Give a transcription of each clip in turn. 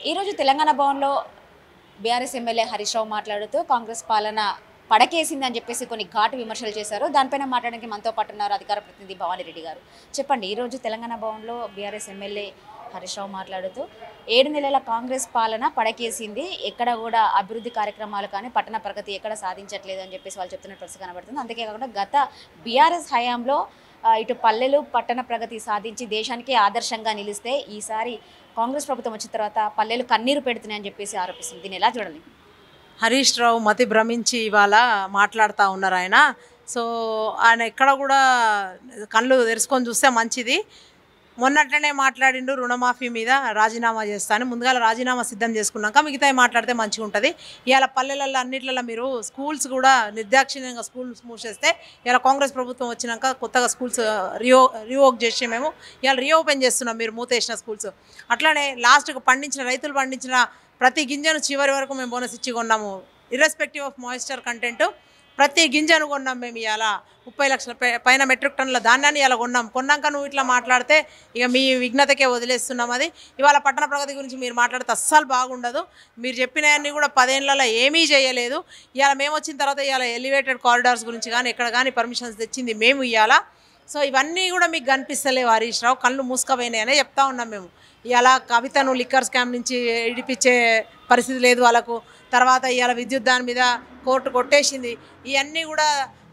ఈరోజు తెలంగాణ భవన్లో BRS MLA Harish Rao మాట్లాడుతూ కాంగ్రెస్ పాలన పడకేసిందని చెప్పేసి కొన్ని ఘాటు విమర్శలు చేశారు. దానిపైన మాట్లాడడానికి మనతో పాటు ఉన్నారు అధికార ప్రతినిధి భవానీ రెడ్డి గారు. చెప్పండి, ఈరోజు తెలంగాణ భవన్లో బీఆర్ఎస్ ఎమ్మెల్యే హరీష్ రావు మాట్లాడుతూ 7 నెలల కాంగ్రెస్ పాలన పడకేసింది, ఎక్కడ కూడా అభివృద్ధి కార్యక్రమాలు కానీ పట్టణ ప్రగతి ఎక్కడ సాధించట్లేదు అని చెప్పేసి వాళ్ళు చెప్తున్న పరిస్థితి కనబడుతుంది. అంతేకాకుండా గత బీఆర్ఎస్ హయాంలో ఇటు పల్లెలు పట్టణ ప్రగతి సాధించి దేశానికి ఆదర్శంగా నిలిస్తే ఈసారి కాంగ్రెస్ ప్రభుత్వం వచ్చిన తర్వాత పల్లెలు కన్నీరు పెడుతున్నాయని చెప్పేసి ఆరోపిస్తుంది. దీన్ని ఎలా చూడాలి? హరీష్ రావు మతి భ్రమించి ఇవాళ మాట్లాడుతూ ఉన్నారు ఆయన. సో ఆయన ఎక్కడ కూడా కళ్ళు తెరుచుకొని చూస్తే మంచిది. మొన్నట్లనే మాట్లాడిండు రుణమాఫీ మీద రాజీనామా చేస్తాను, ముందుగా రాజీనామా సిద్ధం చేసుకున్నాక మిగతా మాట్లాడితే మంచిగా ఉంటుంది. ఇవాళ పల్లెలలో అన్నిట్లలో మీరు స్కూల్స్ కూడా నిర్దాక్షిణ్యంగా స్కూల్స్ మూసేస్తే ఇలా కాంగ్రెస్ ప్రభుత్వం వచ్చినాక కొత్తగా స్కూల్స్ రీఓక్ చేసి మేము ఇవాళ రీఓపెన్ చేస్తున్నాం. మీరు మూతేసిన స్కూల్స్ అట్లానే లాస్ట్కి రైతులు పండించిన ప్రతి గింజను చివరి వరకు మేము బోనస్ ఇచ్చి కొన్నాము. ఇర్రెస్పెక్టివ్ ఆఫ్ మాయిశ్చర్ కంటెంట్ ప్రతి గింజను కొన్నాం మేము. ఇవాళ 30 లక్షల పైన మెట్రిక్ టన్నుల ధాన్యాన్ని ఇలా కొన్నాక నువ్వు ఇట్లా మాట్లాడితే ఇక మీ విఘ్నతకే వదిలేస్తున్నాం. అది ఇవాళ పట్టణ ప్రగతి గురించి మీరు మాట్లాడితే అస్సలు బాగుండదు. మీరు చెప్పినవన్నీ కూడా 10 ఏళ్లలో ఏమీ చేయలేదు. ఇవాళ మేము వచ్చిన తర్వాత ఇవాళ ఎలివేటెడ్ కారిడార్స్ గురించి కానీ ఎక్కడ కానీ పర్మిషన్స్ తెచ్చింది మేము ఇవాళ. సో ఇవన్నీ కూడా మీకు కనిపిస్తలేవు హరీష్ రావు, కళ్ళు మూసుకపోయినాయనే చెప్తా ఉన్నాం మేము. ఇలా కవితను లిక్కర్ స్కామ్ నుంచి ఇడిపించే పరిస్థితి లేదు వాళ్ళకు. తర్వాత ఇవాళ విద్యుత్ దాని మీద కోర్టు కొట్టేసింది. ఇవన్నీ కూడా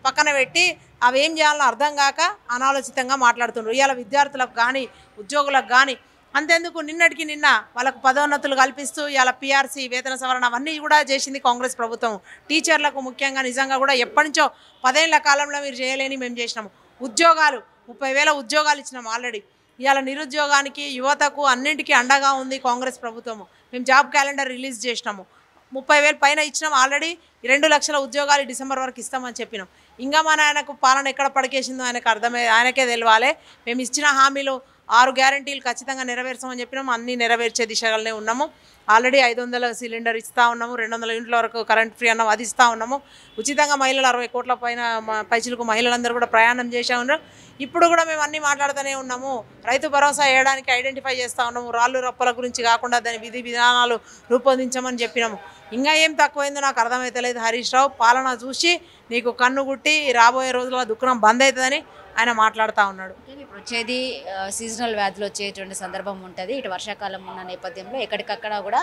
పక్కన పెట్టి అవి ఏం చేయాలో అర్థం కాక అనాలోచితంగా మాట్లాడుతున్నారు. ఇవాళ విద్యార్థులకు కానీ ఉద్యోగులకు కానీ అంతేందుకు నిన్నటికి నిన్న వాళ్ళకు పదోన్నతులు కల్పిస్తూ ఇవాళ పిఆర్సీ వేతన సవరణ అవన్నీ కూడా చేసింది కాంగ్రెస్ ప్రభుత్వం. టీచర్లకు ముఖ్యంగా నిజంగా కూడా ఎప్పటి నుంచో 10 ఏళ్ల కాలంలో మీరు చేయలేని మేము చేసినాము. ఉద్యోగాలు 30,000 ఉద్యోగాలు ఇచ్చినాము ఆల్రెడీ. ఇవాళ నిరుద్యోగానికి యువతకు అన్నింటికీ అండగా ఉంది కాంగ్రెస్ ప్రభుత్వము. మేము జాబ్ క్యాలెండర్ రిలీజ్ చేసినాము. 30,000 పైన ఇచ్చినాం ఆల్రెడీ. 2 లక్షల ఉద్యోగాలు డిసెంబర్ వరకు ఇస్తామని చెప్పినాం. ఇంకా మన ఆయనకు పాలన ఎక్కడ పడికేసిందో ఆయనకే తెలియాలి. మేము ఇచ్చిన హామీలు 6 గ్యారంటీలు ఖచ్చితంగా నెరవేర్చామని చెప్పినాము. అన్నీ నెరవేర్చే దిశగానే ఉన్నాము. ఆల్రెడీ 500 సిలిండర్ ఇస్తూ ఉన్నాము, 200 యూనిట్ల వరకు కరెంట్ ఫ్రీ అన్నాము, అది ఇస్తూ ఉన్నాము. ఉచితంగా మహిళలు 60 కోట్ల పైన పైసలకు మహిళలందరూ కూడా ప్రయాణం చేసే ఉన్నారు. ఇప్పుడు కూడా మేము అన్నీ మాట్లాడుతూనే ఉన్నాము. రైతు భరోసా వేయడానికి ఐడెంటిఫై చేస్తూ ఉన్నాము. రాళ్ళు రప్పల గురించి కాకుండా దాని విధి విధానాలు రూపొందించమని చెప్పినాము. ఇంకా ఏం తక్కువైందో నాకు అర్థమైతలేదు హరీష్ రావు. పాలన చూసి నీకు కన్ను గుట్టి రాబోయే రోజుల్లో దుకాణం బంద్ అవుతుందని ఆయన మాట్లాడుతూ ఉన్నాడు. ఇప్పుడు వచ్చేది సీజనల్ వ్యాధులు వచ్చేటువంటి సందర్భం ఉంటుంది. ఇటు వర్షాకాలం ఉన్న నేపథ్యంలో ఎక్కడికక్కడ కూడా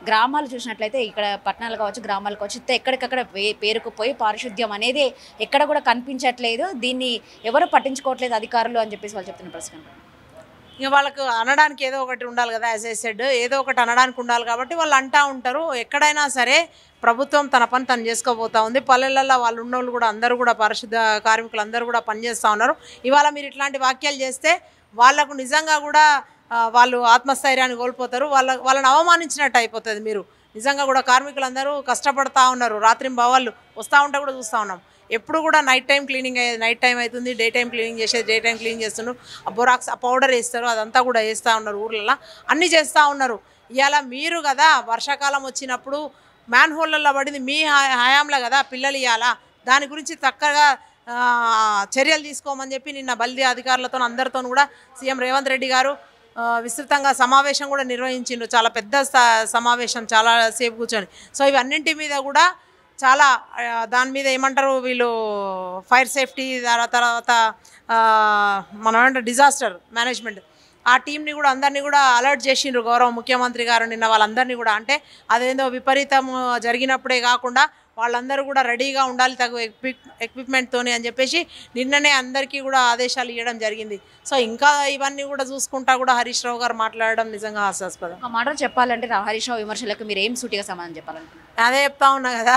గ్రామాలు చూసినట్లయితే ఇక్కడ పట్టణాలు కావచ్చు గ్రామాలు కావచ్చు ఎక్కడికక్కడ పేరుకుపోయి పారిశుద్ధ్యం అనేది ఎక్కడ కూడా కనిపించట్లేదు. దీన్ని ఎవరు పట్టించుకోవట్లేదు అధికారులు అని చెప్పేసి వాళ్ళు చెప్తున్న ప్రశ్న. ఇక వాళ్ళకు అనడానికి ఏదో ఒకటి ఉండాలి కదా, యాజ్ ఐ సెడ్ ఏదో ఒకటి అనడానికి ఉండాలి కాబట్టి వాళ్ళు అంటూ ఉంటారు. ఎక్కడైనా సరే ప్రభుత్వం తన పని తను చేసుకోబోతూ ఉంది. పల్లెలలో వాళ్ళు ఉన్నోళ్ళు కూడా అందరూ కూడా పారిశుద్ధ కార్మికులు అందరూ కూడా పనిచేస్తూ ఉన్నారు. ఇవాళ మీరు ఇట్లాంటి వాక్యాలు చేస్తే వాళ్లకు నిజంగా కూడా వాళ్ళు ఆత్మస్థైర్యాన్ని కోల్పోతారు. వాళ్ళని అవమానించినట్టు అయిపోతుంది. మీరు నిజంగా కూడా కార్మికులందరూ కష్టపడతా ఉన్నారు. రాత్రింబవళ్ళు వస్తూ ఉంటే కూడా చూస్తూ ఉన్నాం. ఎప్పుడు కూడా నైట్ టైం క్లీనింగ్ అయ్యేది నైట్ టైం అవుతుంది, డే టైం క్లీనింగ్ చేసేది డే టైం క్లీన్ చేస్తున్నారు. ఆ బొరాక్స్ ఆ పౌడర్ వేస్తారు, అదంతా కూడా వేస్తూ ఉన్నారు. ఊర్లలో అన్నీ చేస్తూ ఉన్నారు. ఇవాళ మీరు కదా వర్షాకాలం వచ్చినప్పుడు మ్యాన్ హోల్లలో పడింది మీ హయాంలో కదా పిల్లలు. ఇవాళ దాని గురించి చక్కగా చర్యలు తీసుకోమని చెప్పి నిన్న బల్దీ అధికారులతో అందరితో కూడా సీఎం రేవంత్ రెడ్డి గారు విస్తృతంగా సమావేశం కూడా నిర్వహించిండ్రు. చాలా పెద్ద సమావేశం, చాలా సేపు కూర్చొని. సో ఇవన్నింటి మీద కూడా చాలా దాని మీద ఏమంటారు వీళ్ళు ఫైర్ సేఫ్టీ తర్వాత మనం డిజాస్టర్ మేనేజ్మెంట్ ఆ టీంని కూడా అందరినీ కూడా అలర్ట్ చేసిండ్రు గౌరవ ముఖ్యమంత్రి గారు నిన్న. వాళ్ళందరినీ కూడా అంటే అదేందో విపరీతం జరిగినప్పుడే కాకుండా వాళ్ళందరూ కూడా రెడీగా ఉండాలి తగు ఎక్విప్మెంట్తోని అని చెప్పేసి నిన్ననే అందరికీ కూడా ఆదేశాలు ఇవ్వడం జరిగింది. సో ఇంకా ఇవన్నీ కూడా చూసుకుంటా కూడా హరీష్ రావు గారు మాట్లాడడం నిజంగా హాస్యాస్పదం. ఆ మాట చెప్పాలంటే హరీష్ రావు విమర్శలకు మీరు ఏం సూటిగా సమాధానం చెప్పాలనుకుంటున్నారు? అదే చెప్తా ఉన్నా కదా,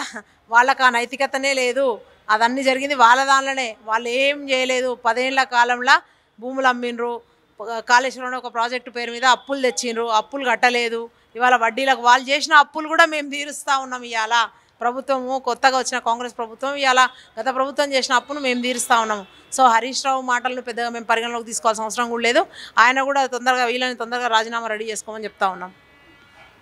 వాళ్ళకి ఆ నైతికతనే లేదు. అదన్నీ జరిగింది వాళ్ళ దానిలోనే. వాళ్ళు ఏం చేయలేదు. 10 ఏళ్ల కాలంలో భూములు అమ్మిండ్రు, కాళేశ్వరంలో ఒక ప్రాజెక్టు పేరు మీద అప్పులు తెచ్చిండ్రు, అప్పులు కట్టలేదు. ఇవాళ వడ్డీలకు వాళ్ళు చేసిన అప్పులు కూడా మేము తీరుస్తూ ఉన్నాం. ఇవాళ ప్రభుత్వము కొత్తగా వచ్చిన కాంగ్రెస్ ప్రభుత్వం ఇవాళ గత ప్రభుత్వం చేసిన అప్పును మేము తీరుస్తూ ఉన్నాము. సో హరీష్ రావు మాటలను పెద్దగా మేము పరిగణలోకి తీసుకోవాల్సిన అవసరం కూడా లేదు. ఆయన కూడా వీళ్ళని తొందరగా రాజీనామా రెడీ చేసుకోమని చెప్తా ఉన్నాం.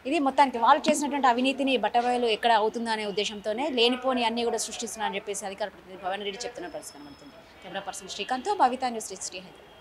ఇది మొత్తానికి వాళ్ళు చేసినటువంటి అవినీతిని బట్టబయలు ఎక్కడ అవుతుందో అనే ఉద్దేశంతోనే లేనిపోని అన్నీ కూడా సృష్టిస్తున్నారని చెప్పేసి అధికార ప్రతినిధి భవానీ రెడ్డి చెప్తున్న పరిస్థితి కనబడుతుంది. కెమెరా పర్సన్ శ్రీకాంత్, భవితా న్యూస్ 360 హైదరాబాద్.